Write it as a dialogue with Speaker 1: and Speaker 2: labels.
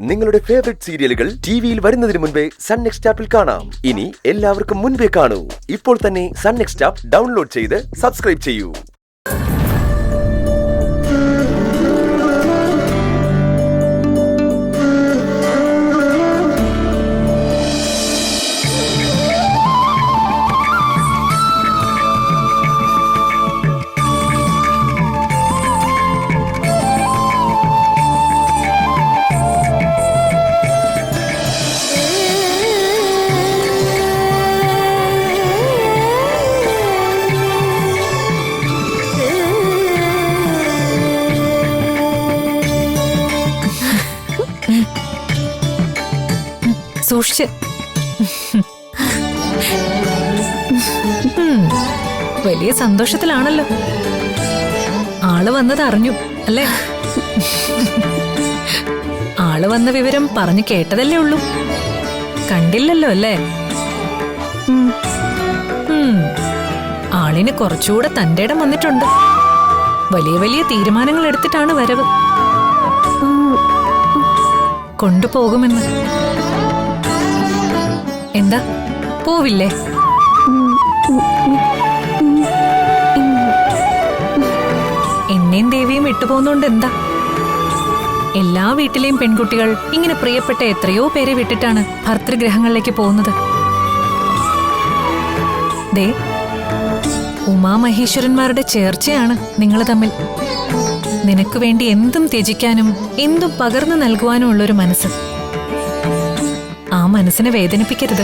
Speaker 1: നിങ്ങളുടെ ഫേവറേറ്റ് സീരിയലുകൾ ടിവിയിൽ വരുന്നതിന് മുൻപേ സൺ നെക്സ്റ്റ് ആപ്പിൽ കാണാം. ഇനി എല്ലാവർക്കും മുൻപേ കാണൂ. ഇപ്പോൾ തന്നെ സൺ നെക്സ്റ്റ് ആപ്പ് ഡൗൺലോഡ് ചെയ്ത് സബ്സ്ക്രൈബ് ചെയ്യൂ.
Speaker 2: സൂക്ഷിച്ച്. വലിയ സന്തോഷത്തിലാണല്ലോ. ആള് വന്നത് അറിഞ്ഞു അല്ലേ? ആള് വന്ന വിവരം പറഞ്ഞു കേട്ടതല്ലേ ഉള്ളൂ, കണ്ടില്ലല്ലോ അല്ലേ? ആളിന് കുറച്ചുകൂടെ തന്റെ ഇടം വന്നിട്ടുണ്ട്. വലിയ വലിയ തീരുമാനങ്ങൾ എടുത്തിട്ടാണ് വരവ്. കൊണ്ടുപോകുമെന്ന്. എന്താ പോവില്ലേ? എന്നെയും ദേവിയും വിട്ടുപോകുന്നോണ്ട് എന്താ? എല്ലാ വീട്ടിലെയും പെൺകുട്ടികൾ ഇങ്ങനെ പ്രിയപ്പെട്ട എത്രയോ പേരെ വിട്ടിട്ടാണ് ഭർതൃഗ്രഹങ്ങളിലേക്ക് പോകുന്നത്. ദേ, ഉമാമഹേശ്വരന്മാരുടെ ചേർച്ചയാണ് നിങ്ങൾ തമ്മിൽ. നിനക്ക് വേണ്ടി എന്തും ത്യജിക്കാനും എന്തും പകർന്നു നൽകുവാനും ഉള്ളൊരു മനസ്സ്. ആ മനസ്സിനെ വേദനിപ്പിക്കരുത്.